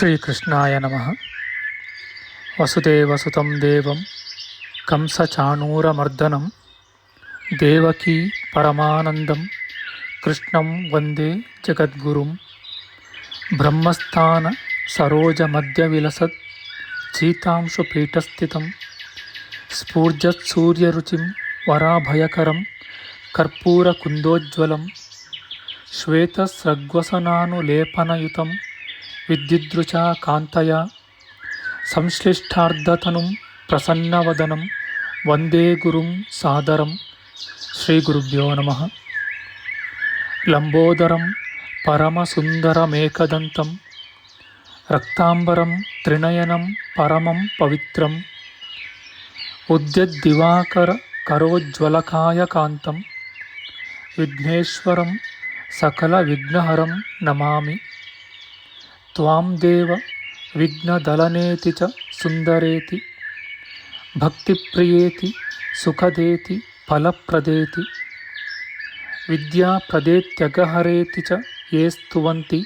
ಶ್ರೀಕೃಷ್ಣಾಯ ನಮಃ. ವಸುದೇವಸುತಂ ದೇವಂ ಕಂಸಚಾಣೂರಮರ್ದನಂ ದೇವಕೀ ಪರಮಾನಂದಂ ಕೃಷ್ಣಂ ವಂದೇ ಜಗದ್ಗುರುಂ. ಬ್ರಹ್ಮಸ್ಥಾನ ಸರೋಜಮಧ್ಯವಿಲಸತ್ ಚೀತಾಂಶುಪೀಠಸ್ಥಿತಂ ಸ್ಫೂರ್ಜತ್ಸೂರ್ಯರುಚಿಂ ವರಾಭಯಕರಂ ಕರ್ಪೂರಕುಂದೋಜ್ವಲಂ ಶ್ವೇತಸ್ರಗ್ವಸನಾನುಲೇಪನಯುತಂ ವಿದ್ಯುದೃಚಾ ಕಾಂತಯ ಸಂಶ್ಲಿಷ್ಟಾರ್ಧತನುಂ ಪ್ರಸನ್ನವದನಂ ವಂದೇ ಗುರುಂ ಸಾದರಂ. ಶ್ರೀಗುರುಭ್ಯೋ ನಮಃ. ಲಂಬೋದರಂ ಪರಮಸುಂದರಮೇಕದಂತಂ ರಕ್ತಾಂಬರಂ ತ್ರಿನಯನಂ ಪರಮಂ ಪವಿತ್ರಂ ಉದ್ಯದ್ದಿವಾಕರ ಕರೋಜ್ವಲಕಾಯಕಾಂತಂ ವಿಘ್ನೇಶ್ವರಂ ಸಕಲವಿಘ್ನಹರಂ ನಮಾಮಿ. ತ್ವಾಂ ದೇವ ವಿಘ್ನದಲನೇತಿ ಚ ಸುಂದರೇತಿ ಭಕ್ತಿಪ್ರಿಯೇತಿ ಸುಖದೇತಿ ಫಲಪ್ರದೇತಿ ವಿದ್ಯಾಪ್ರದೇತ್ಯಗಹರೇತಿ ಚ ಯೇ ಸ್ತುವಂತಿ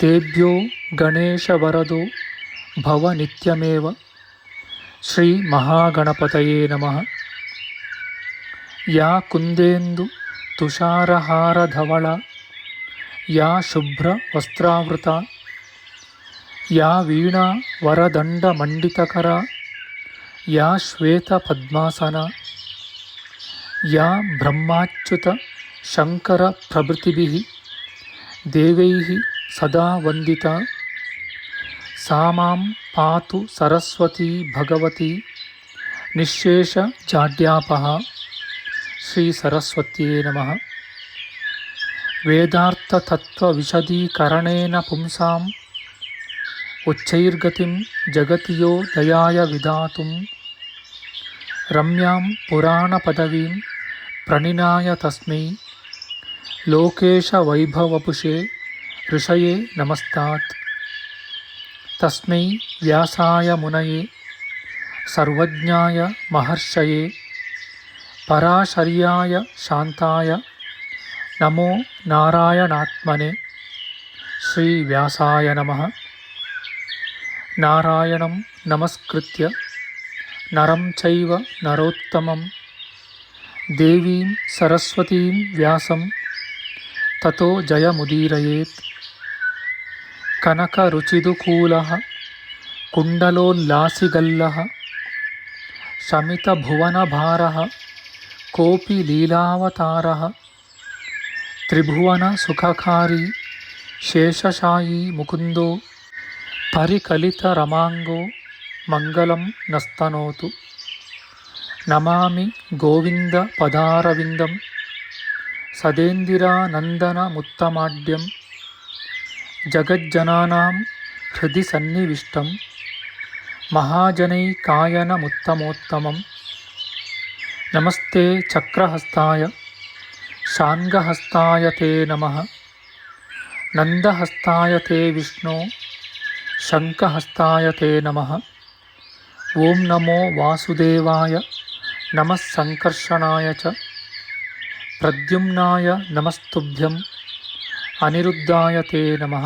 ತೇಭ್ಯೋ ಗಣೇಶವರದೋ ಭವ ನಿತ್ಯಮೇವ. ಶ್ರೀ ಮಹಾಗಣಪತಯೇ ನಮಃ. ಯಾ ಕುಂದೇಂದು ತುಷಾರಹಾರಧವಳ ಯಾ ಶುಭ್ರ ವಸ್ತ್ರಾವೃತ ಯಾ ವೀಣಾ ವರದಂಡಮಂಡಿತಕರ ಯಾ ಶ್ವೇತ ಪದ್ಮಾಸನ ಯಾ ಬ್ರಹ್ಮಾಚ್ಯುತ ಶಂಕರ ಪ್ರಭೃತಿಭಿಃ ದೇವೈಃ ಸದಾ ವಂದಿತಾ ಸಾ ಮಾಂ ಪಾತು ಸರಸ್ವತೀ ಭಗವತಿ ನಿಶ್ಶೇಷ ಜಾಡ್ಯಾಪಃ. ಶ್ರೀ ಸರಸ್ವತ್ಯೇ ನಮಃ. ವೇದಾರ್ಥತತ್ವವಿಶದೀಕರಣೇನ ಪುಂಸಾಂ ಉಚ್ಚೈರ್ಗತಿಂ ಜಗತಿಯೋ ದಯಾಯ ವಿಧಾತುಂ ರಮ್ಯಾಂ ಪುರಾಣಪದವೀಂ ಪ್ರಣಿನಾಯ ತಸ್ಮೈ ಲೋಕೇಶವೈಭವಪುಷೇ ಋಷಯೇ ನಮಸ್ತಾತ್. ತಸ್ಮೈ ವ್ಯಾಸಾಯ ಮುನಯೇ ಸರ್ವಜ್ಞಾಯ ಮಹರ್ಷಯೇ ಪರಾಶರ್ಯಾಯ ಶಾಂತಾಯ ನಮೋ ನಾರಾಯಣಾತ್ಮನೆ. ಶ್ರೀ ವ್ಯಾಸಾಯ ನಮಃ. ನಾರಾಯಣಂ ನಮಸ್ಕೃತ್ಯ ನರಂ ಚೈವ ನರೋತ್ತಮಂ ದೇವೀಂ ಸರಸ್ವತೀಂ ವ್ಯಾಸಂ ತತೋ ಜಯಮುದೀರಯೇತ್. ಕನಕರುಚಿದುಕೂಲಃ ಕುಂಡಲೋಲ್ಲಾಸಿಗಲ್ಲಃ ಶಮಿತಭುವನಭಾರಃ ಕೋಪಿ ಲೀಲಾವತಾರಃ ತ್ರಿಭುವನ ಸುಖಕಾರಿ ಶೇಷಶಾಯೀ ಮುಕುಂದೋ ಪರಿಕಲಿತರಮಾಂಗೋ ಮಂಗಲಂ ನಸ್ತನೋತು. ನಮಾಮಿ ಗೋವಿಂದ ಪದಾರವಿಂದಂ ಸದೇಂದಿರಾನಂದನಮುತ್ತಮಾಡ್ಯಂ ಜಗಜ್ಜನಾನಾಂ ಹೃದಯ ಸನ್ನಿವಿಷ್ಟಂ ಮಹಾಜನೈಕಾಯನಮುತ್ತಮೋತ್ತಮಂ. ನಮಸ್ತೆ ಚಕ್ರಹಸ್ತಾಯ ಶಾಂಗಹಸ್ತಾಯ ತೇ ನಮಃ. ನಂದಹಸ್ತಾಯ ತೇ ವಿಷ್ಣೋ ಶಂಖಹಸ್ತಾಯ ತೇ ನಮಃ. ಓಂ ನಮೋ ವಾಸುದೇವಾಯ ನಮಃ ಸಂಕರ್ಷಣಾಯ ಚ ಪ್ರದ್ಯುಮ್ನಾಯ ನಮಸ್ತುಭ್ಯಂ ಅನಿರುದ್ಧಾಯ ತೇ ನಮಃ.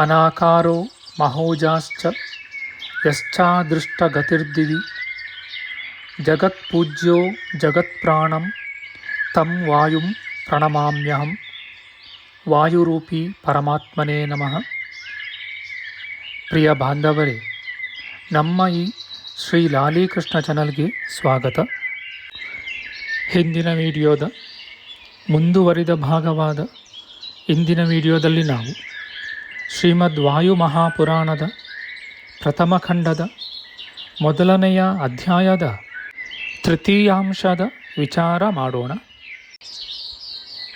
ಅನಾಕಾರೋ ಮಹೋಜಾಶ್ಚ ಯಶ್ಚಾದೃಷ್ಟಗತಿರ್ದಿವಿ ಜಗತ್ಪೂಜ್ಯೋ ಜಗತ್ಪ್ರಾಣಂ ತಂ ವಾಯುಂ ಪ್ರಣಮಾಮ್ಯಹಂ. ವಾಯುರೂಪಿ ಪರಮಾತ್ಮನೇ ನಮಃ. ಪ್ರಿಯ ಬಾಂಧವರೇ, ನಮ್ಮ ಈ ಶ್ರೀ ಲಾಲಿಕೃಷ್ಣ ಚಾನಲ್ಗೆ ಸ್ವಾಗತ. ಹಿಂದಿನ ವಿಡಿಯೋದ ಮುಂದುವರಿದ ಭಾಗವಾದ ಇಂದಿನ ವಿಡಿಯೋದಲ್ಲಿ ನಾವು ಶ್ರೀಮದ್ ವಾಯು ಮಹಾಪುರಾಣದ ಪ್ರಥಮ ಖಂಡದ ಮೊದಲನೆಯ ಅಧ್ಯಾಯದ ತೃತೀಯಾಂಶದ ವಿಚಾರ ಮಾಡೋಣ.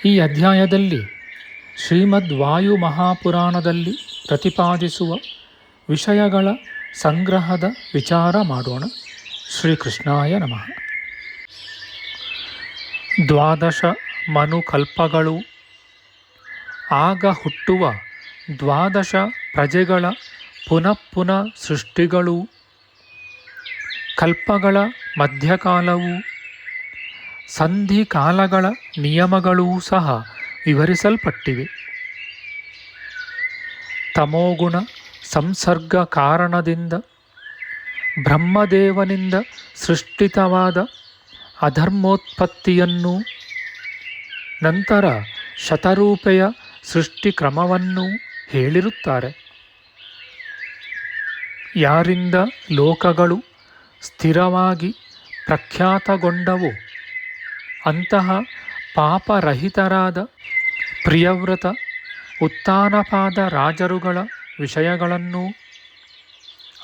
ಈ ಅಧ್ಯಾಯದಲ್ಲಿ ಶ್ರೀಮದ್ ವಾಯು ಮಹಾಪುರಾಣದಲ್ಲಿ ಪ್ರತಿಪಾದಿಸುವ ವಿಷಯಗಳ ಸಂಗ್ರಹದ ವಿಚಾರ ಮಾಡೋಣ. ಶ್ರೀಕೃಷ್ಣಾಯ ನಮಃ. 12 ಮನುಕಲ್ಪಗಳು, ಆಗ ಹುಟ್ಟುವ 12 ಪ್ರಜೆಗಳ ಪುನಃ ಸೃಷ್ಟಿಗಳು, ಕಲ್ಪಗಳ ಮಧ್ಯಕಾಲವು, ಸಂಧಿಕಾಲಗಳ ನಿಯಮಗಳೂ ಸಹ ವಿವರಿಸಲ್ಪಟ್ಟಿವೆ. ತಮೋಗುಣ ಸಂಸರ್ಗ ಕಾರಣದಿಂದ ಬ್ರಹ್ಮದೇವನಿಂದ ಸೃಷ್ಟಿತವಾದ ಅಧರ್ಮೋತ್ಪತ್ತಿಯನ್ನೂ ನಂತರ ಶತರೂಪೆಯ ಸೃಷ್ಟಿ ಕ್ರಮವನ್ನೂ ಹೇಳಿರುತ್ತಾರೆ. ಯಾರಿಂದ ಲೋಕಗಳು ಸ್ಥಿರವಾಗಿ ಪ್ರಖ್ಯಾತಗೊಂಡವು ಅಂತಹ ಪಾಪರಹಿತರಾದ ಪ್ರಿಯವ್ರತ ಉತ್ತಾನಪಾದ ರಾಜರುಗಳ ವಿಷಯಗಳನ್ನೂ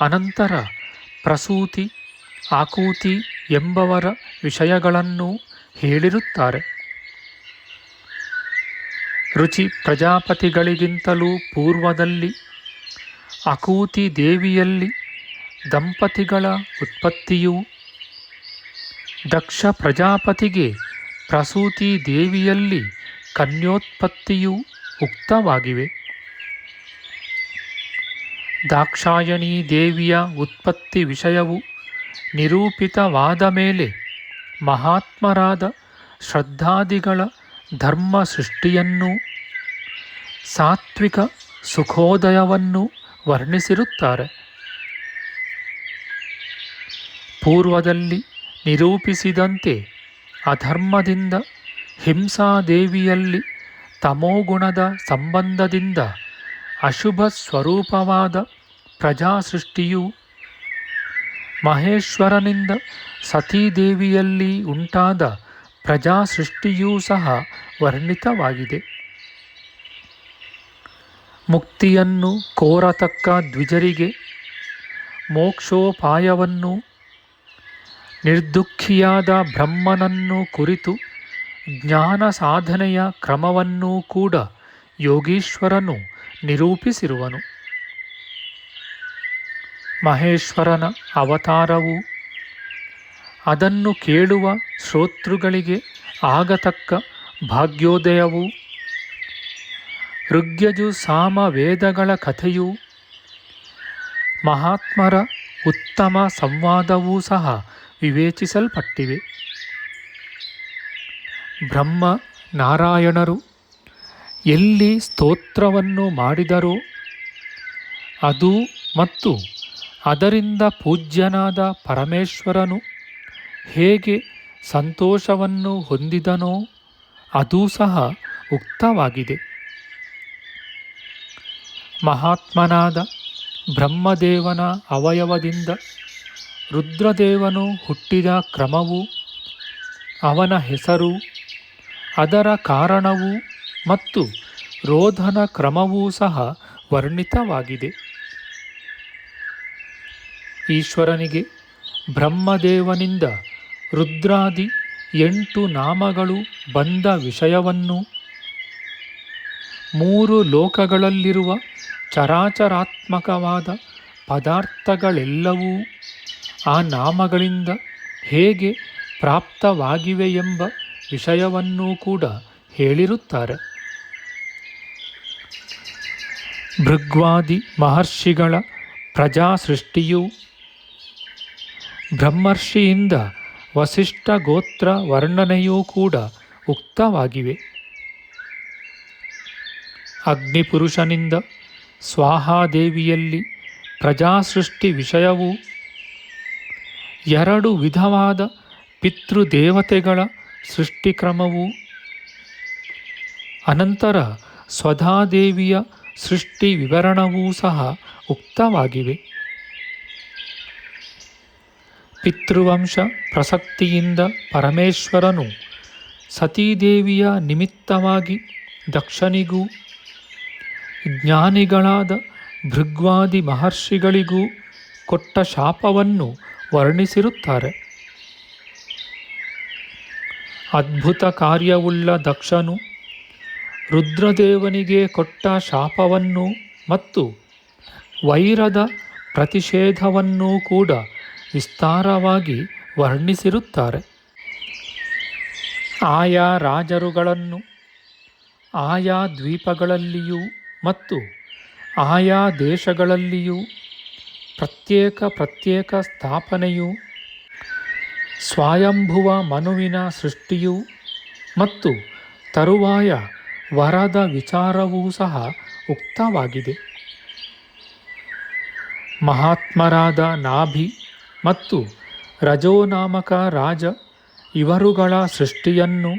ಅನಂತರ ಪ್ರಸೂತಿ ಆಕೂತಿ ಎಂಬವರ ವಿಷಯಗಳನ್ನೂ ಹೇಳಿರುತ್ತಾರೆ. ರುಚಿ ಪ್ರಜಾಪತಿಗಳಿಗಿಂತಲೂ ಪೂರ್ವದಲ್ಲಿ ಅಕೂತಿ ದೇವಿಯಲ್ಲಿ ದಂಪತಿಗಳ ಉತ್ಪತ್ತಿಯೂ ದಕ್ಷ ಪ್ರಜಾಪತಿಗೆ ಪ್ರಸೂತಿ ದೇವಿಯಲ್ಲಿ ಕನ್ಯೋತ್ಪತ್ತಿಯೂ ಉಕ್ತವಾಗಿವೆ. ದಾಕ್ಷಾಯಣೀ ದೇವಿಯ ಉತ್ಪತ್ತಿ ವಿಷಯವು ನಿರೂಪಿತವಾದ ಮೇಲೆ ಮಹಾತ್ಮರಾದ ಶ್ರದ್ಧಾದಿಗಳ ಧರ್ಮ ಸೃಷ್ಟಿಯನ್ನೂ ಸಾತ್ವಿಕ ಸುಖೋದಯವನ್ನು ವರ್ಣಿಸಿರುತ್ತಾರೆ. ಪೂರ್ವದಲ್ಲಿ ನಿರೂಪಿಸಿದಂತೆ ಅಧರ್ಮದಿಂದ ಹಿಂಸಾದೇವಿಯಲ್ಲಿ ತಮೋಗುಣದ ಸಂಬಂಧದಿಂದ ಅಶುಭ ಸ್ವರೂಪವಾದ ಪ್ರಜಾಸೃಷ್ಟಿಯು ಮಹೇಶ್ವರನಿಂದ ಸತೀದೇವಿಯಲ್ಲಿ ಉಂಟಾದ ಪ್ರಜಾಸೃಷ್ಟಿಯೂ ಸಹ ವರ್ಣಿತವಾಗಿದೆ. ಮುಕ್ತಿಯನ್ನು ಕೋರತಕ್ಕ ದ್ವಿಜರಿಗೆ ಮೋಕ್ಷೋಪಾಯವನ್ನು ನಿರ್ದುಃಖಿಯಾದ ಬ್ರಹ್ಮನನ್ನು ಕುರಿತು ಜ್ಞಾನ ಸಾಧನೆಯ ಕ್ರಮವನ್ನೂ ಕೂಡ ಯೋಗೀಶ್ವರನು ನಿರೂಪಿಸಿರುವನು. ಮಹೇಶ್ವರನ ಅವತಾರವು ಅದನ್ನು ಕೇಳುವ ಶ್ರೋತೃಗಳಿಗೆ ಆಗತಕ್ಕ ಭಾಗ್ಯೋದಯವೂ ಋಗ್ಯಜು ಸಾಮ ವೇದಗಳ ಕಥೆಯೂ ಮಹಾತ್ಮರ ಉತ್ತಮ ಸಂವಾದವೂ ಸಹ ವಿವೇಚಿಸಲ್ಪಟ್ಟಿವೆ. ಬ್ರಹ್ಮ ನಾರಾಯಣರು ಎಲ್ಲಿ ಸ್ತೋತ್ರವನ್ನು ಮಾಡಿದರೋ ಅದು ಮತ್ತು ಅದರಿಂದ ಪೂಜ್ಯನಾದ ಪರಮೇಶ್ವರನು ಹೇಗೆ ಸಂತೋಷವನ್ನು ಹೊಂದಿದನೋ ಅದೂ ಸಹ ಉಕ್ತವಾಗಿದೆ. ಮಹಾತ್ಮನಾದ ಬ್ರಹ್ಮದೇವನ ಅವಯವದಿಂದ ರುದ್ರದೇವನು ಹುಟ್ಟಿದ ಕ್ರಮವೂ ಅವನ ಹೆಸರು ಅದರ ಕಾರಣವೂ ಮತ್ತು ರೋಧನ ಕ್ರಮವೂ ಸಹ ವರ್ಣಿತವಾಗಿದೆ. ಈಶ್ವರನಿಗೆ ಬ್ರಹ್ಮದೇವನಿಂದ ರುದ್ರಾದಿ 8 ನಾಮಗಳು ಬಂದ ವಿಷಯವನ್ನು 3 ಲೋಕಗಳಲ್ಲಿರುವ ಚರಾಚರಾತ್ಮಕವಾದ ಪದಾರ್ಥಗಳೆಲ್ಲವೂ ಆ ನಾಮಗಳಿಂದ ಹೇಗೆ ಪ್ರಾಪ್ತವಾಗಿವೆಯೆಂಬ ವಿಷಯವನ್ನೂ ಕೂಡ ಹೇಳಿರುತ್ತಾರೆ. ಭೃಗ್ವಾದಿ ಮಹರ್ಷಿಗಳ ಪ್ರಜಾಸೃಷ್ಟಿಯು ಬ್ರಹ್ಮರ್ಷಿಯಿಂದ ವಸಿಷ್ಠ ಗೋತ್ರ ವರ್ಣನೆಯೂ ಕೂಡ ಉಕ್ತವಾಗಿವೆ. ಅಗ್ನಿಪುರುಷನಿಂದ ಸ್ವಾಹಾದೇವಿಯಲ್ಲಿ ಪ್ರಜಾಸೃಷ್ಟಿ ವಿಷಯವೂ 2 ವಿಧವಾದ ಪಿತೃದೇವತೆಗಳ ಸೃಷ್ಟಿಕ್ರಮವೂ ಅನಂತರ ಸ್ವಧಾದೇವಿಯ ಸೃಷ್ಟಿ ವಿವರಣವೂ ಸಹ ಉಕ್ತವಾಗಿವೆ. ಪಿತೃವಂಶ ಪ್ರಸಕ್ತಿಯಿಂದ ಪರಮೇಶ್ವರನು ಸತೀದೇವಿಯ ನಿಮಿತ್ತವಾಗಿ ದಕ್ಷನಿಗೂ ಜ್ಞಾನಿಗಳಾದ ಭೃಗ್ವಾದಿ ಮಹರ್ಷಿಗಳಿಗೂ ಕೊಟ್ಟ ಶಾಪವನ್ನು ವರ್ಣಿಸಿರುತ್ತಾರೆ. ಅದ್ಭುತ ಕಾರ್ಯವುಳ್ಳ ದಕ್ಷನು ರುದ್ರದೇವನಿಗೆ ಕೊಟ್ಟ ಶಾಪವನ್ನು ಮತ್ತು ವೈರದ ಪ್ರತಿಷೇಧವನ್ನೂ ಕೂಡ ವಿಸ್ತಾರವಾಗಿ ವರ್ಣಿಸಿರುತ್ತಾರೆ. ಆಯಾ ರಾಜರುಗಳನ್ನು ಆಯಾ ದ್ವೀಪಗಳಲ್ಲಿಯೂ ಮತ್ತು ಆಯಾ ದೇಶಗಳಲ್ಲಿಯೂ ಪ್ರತ್ಯೇಕ ಸ್ಥಾಪನೆಯು ಸ್ವಯಂಭುವ ಮನುವಿನ ಸೃಷ್ಟಿಯೂ ಮತ್ತು ತರುವಾಯ ವರದ ವಿಚಾರವೂ ಸಹ ಉಕ್ತವಾಗಿದೆ. ಮಹಾತ್ಮರಾದ ನಾಭಿ ಮತ್ತು ರಜೋನಾಮಕ ರಾಜ ಇವರುಗಳ ಸೃಷ್ಟಿಯನ್ನು,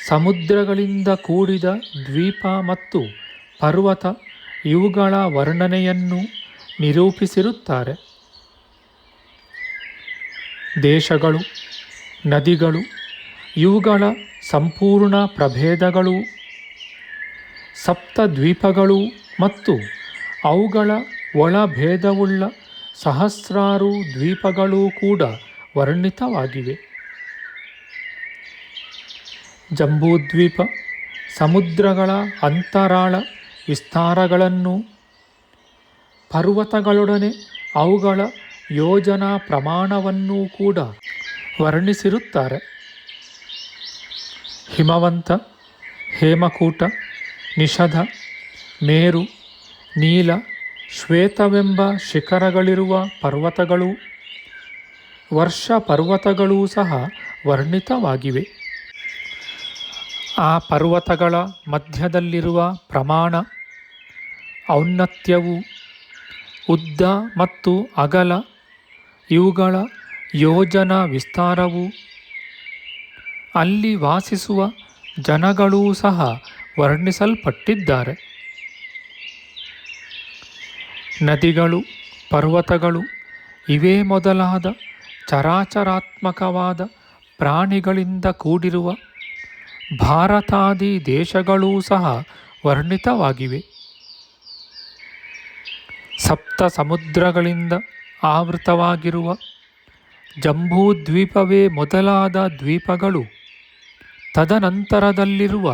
ಸಮುದ್ರಗಳಿಂದ ಕೂಡಿದ ದ್ವೀಪ ಮತ್ತು ಪರ್ವತ ಇವುಗಳ ವರ್ಣನೆಯನ್ನು ನಿರೂಪಿಸಿರುತ್ತಾರೆ. ದೇಶಗಳು, ನದಿಗಳು ಇವುಗಳ ಸಂಪೂರ್ಣ ಪ್ರಭೇದಗಳು, ಸಪ್ತದ್ವೀಪಗಳು ಮತ್ತು ಅವುಗಳ ಒಳಭೇದವುಳ್ಳ ಸಹಸ್ರಾರು ದ್ವೀಪಗಳೂ ಕೂಡ ವರ್ಣಿತವಾಗಿವೆ. ಜಂಬೂದ್ವೀಪ ಸಮುದ್ರಗಳ ಅಂತರಾಳ ವಿಸ್ತಾರಗಳನ್ನು, ಪರ್ವತಗಳೊಡನೆ ಅವುಗಳ ಯೋಜನಾ ಪ್ರಮಾಣವನ್ನೂ ಕೂಡ ವರ್ಣಿಸಿರುತ್ತಾರೆ. ಹಿಮವಂತ, ಹೇಮಕೂಟ, ನಿಷಧ, ಮೇರು, ನೀಲ, ಶ್ವೇತವೆಂಬ ಶಿಖರಗಳಿರುವ ಪರ್ವತಗಳು, ವರ್ಷ ಪರ್ವತಗಳೂ ಸಹ ವರ್ಣಿತವಾಗಿವೆ. ಆ ಪರ್ವತಗಳ ಮಧ್ಯದಲ್ಲಿರುವ ಪ್ರಮಾಣ, ಔನ್ನತ್ಯವು, ಉದ್ದ ಮತ್ತು ಅಗಲ ಇವುಗಳ ಯೋಜನಾ ವಿಸ್ತಾರವು, ಅಲ್ಲಿ ವಾಸಿಸುವ ಜನಗಳೂ ಸಹ ವರ್ಣಿಸಲ್ಪಟ್ಟಿದ್ದಾರೆ. ನದಿಗಳು, ಪರ್ವತಗಳು ಇವೇ ಮೊದಲಾದ ಚರಾಚರಾತ್ಮಕವಾದ ಪ್ರಾಣಿಗಳಿಂದ ಕೂಡಿರುವ ಭಾರತಾದಿ ದೇಶಗಳೂ ಸಹ ವರ್ಣಿತವಾಗಿವೆ. ಸಪ್ತ ಸಮುದ್ರಗಳಿಂದ ಆವೃತವಾಗಿರುವ ಜಂಬೂದ್ವೀಪವೇ ಮೊದಲಾದ ದ್ವೀಪಗಳು, ತದನಂತರದಲ್ಲಿರುವ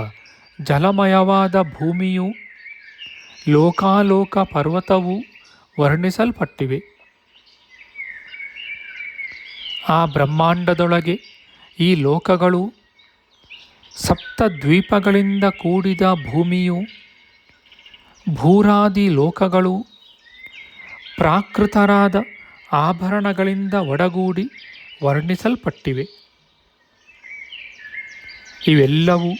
ಜಲಮಯವಾದ ಭೂಮಿಯು, ಲೋಕಾಲೋಕ ಪರ್ವತವು ವರ್ಣಿಸಲ್ಪಟ್ಟಿವೆ. ಆ ಬ್ರಹ್ಮಾಂಡದೊಳಗೆ ಈ ಲೋಕಗಳು, ಸಪ್ತದ್ವೀಪಗಳಿಂದ ಕೂಡಿದ ಭೂಮಿಯು, ಭೂರಾದಿ ಲೋಕಗಳು, ಪ್ರಾಕೃತರಾದ ಆಭರಣಗಳಿಂದ ಒಡಗೂಡಿ ವರ್ಣಿಸಲ್ಪಟ್ಟಿವೆ. ಇವೆಲ್ಲವೂ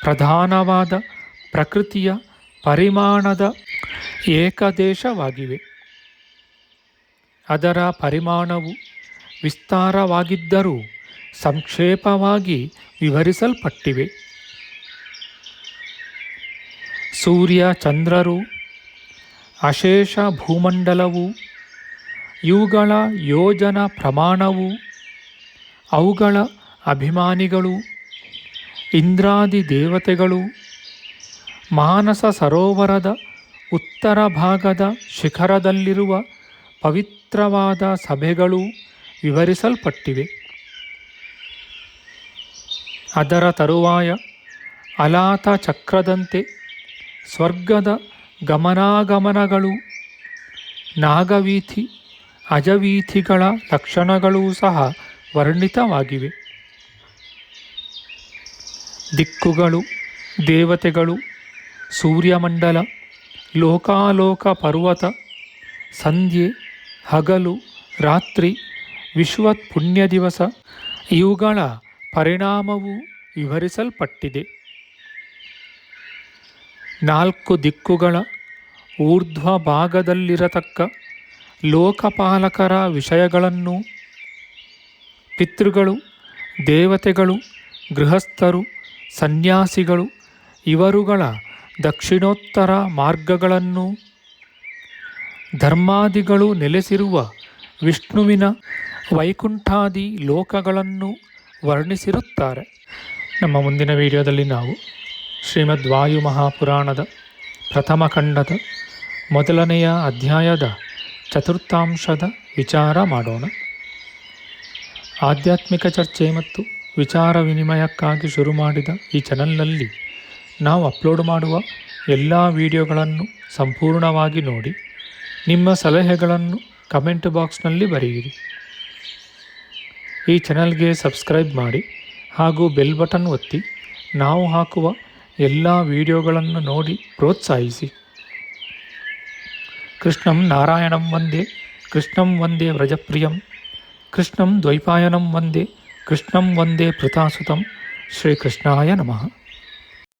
ಪ್ರಧಾನವಾದ ಪ್ರಕೃತಿಯ ಪರಿಮಾಣದ ಏಕದೇಶವಾಗಿವೆ. ಅದರ ಪರಿಮಾಣವು ವಿಸ್ತಾರವಾಗಿದ್ದರೂ ಸಂಕ್ಷೇಪವಾಗಿ ವಿವರಿಸಲ್ಪಟ್ಟಿವೆ. ಸೂರ್ಯ ಚಂದ್ರರು, ಅಶೇಷ ಭೂಮಂಡಲವು, ಇವುಗಳ ಯೋಜನ ಪ್ರಮಾಣವು, ಅವುಗಳ ಅಭಿಮಾನಿಗಳು, ಇಂದ್ರಾದಿ ದೇವತೆಗಳು, ಮಾನಸ ಸರೋವರದ ಉತ್ತರ ಭಾಗದ ಶಿಖರದಲ್ಲಿರುವ ಪವಿತ್ರವಾದ ಸಭೆಗಳು ವಿವರಿಸಲ್ಪಟ್ಟಿವೆ. ಅದರ ತರುವಾಯ ಅಲಾತ ಚಕ್ರದಂತೆ ಸ್ವರ್ಗದ ಗಮನಾಗಮನಗಳು, ನಾಗವೀಥಿ, ಅಜವೀಥಿಗಳ ಲಕ್ಷಣಗಳೂ ಸಹ ವರ್ಣಿತವಾಗಿವೆ. ದಿಕ್ಕುಗಳು, ದೇವತೆಗಳು, ಸೂರ್ಯಮಂಡಲ, ಲೋಕಾಲೋಕ ಪರ್ವತ, ಸಂಧ್ಯೆ, ಹಗಲು, ರಾತ್ರಿ, ವಿಶ್ವತ್ ಪುಣ್ಯ ದಿವಸ ಇವುಗಳ ಪರಿಣಾಮವು ವಿವರಿಸಲ್ಪಟ್ಟಿದೆ. 4 ದಿಕ್ಕುಗಳ ಊರ್ಧ್ವ ಭಾಗದಲ್ಲಿರತಕ್ಕ ಲೋಕಪಾಲಕರ ವಿಷಯಗಳನ್ನು, ಪಿತೃಗಳು, ದೇವತೆಗಳು, ಗೃಹಸ್ಥರು, ಸನ್ಯಾಸಿಗಳು ಇವರುಗಳ ದಕ್ಷಿಣೋತ್ತರ ಮಾರ್ಗಗಳನ್ನು, ಧರ್ಮಾದಿಗಳು ನೆಲೆಸಿರುವ ವಿಷ್ಣುವಿನ ವೈಕುಂಠಾದಿ ಲೋಕಗಳನ್ನು ವರ್ಣಿಸಿರುತ್ತಾರೆ. ನಮ್ಮ ಮುಂದಿನ ವಿಡಿಯೋದಲ್ಲಿ ನಾವು ಶ್ರೀಮದ್ ವಾಯು ಮಹಾಪುರಾಣದ ಪ್ರಥಮ ಖಂಡದ ಮೊದಲನೆಯ ಅಧ್ಯಾಯದ ಚತುರ್ಥಾಂಶದ ವಿಚಾರ ಮಾಡೋಣ. ಆಧ್ಯಾತ್ಮಿಕ ಚರ್ಚೆ ಮತ್ತು ವಿಚಾರ ವಿನಿಮಯಕ್ಕಾಗಿ ಶುರು ಮಾಡಿದ ಈ ಚಾನಲ್ನಲ್ಲಿ ನಾವು ಅಪ್ಲೋಡ್ ಮಾಡುವ ಎಲ್ಲ ವಿಡಿಯೋಗಳನ್ನು ಸಂಪೂರ್ಣವಾಗಿ ನೋಡಿ ನಿಮ್ಮ ಸಲಹೆಗಳನ್ನು ಕಮೆಂಟ್ ಬಾಕ್ಸ್ನಲ್ಲಿ ಬರೆಯಿರಿ. ಈ ಚಾನಲ್ಗೆ ಸಬ್ಸ್ಕ್ರೈಬ್ ಮಾಡಿ ಹಾಗೂ ಬೆಲ್ ಬಟನ್ ಒತ್ತಿ ನಾವು ಹಾಕುವ ಎಲ್ಲ ವಿಡಿಯೋಗಳನ್ನು ನೋಡಿ ಪ್ರೋತ್ಸಾಹಿಸಿ. ಕೃಷ್ಣಂ ನಾರಾಯಣಂ ವಂದೇ, ಕೃಷ್ಣಂ ವಂದೇ ವ್ರಜಪ್ರಿಯಂ, ಕೃಷ್ಣಂ ದ್ವೈಪಾಯನಂ ವಂದೇ, ಕೃಷ್ಣಂ ವಂದೇ ಪೃಥಾಸುತಂ. ಶ್ರೀಕೃಷ್ಣಾಯ ನಮಃ.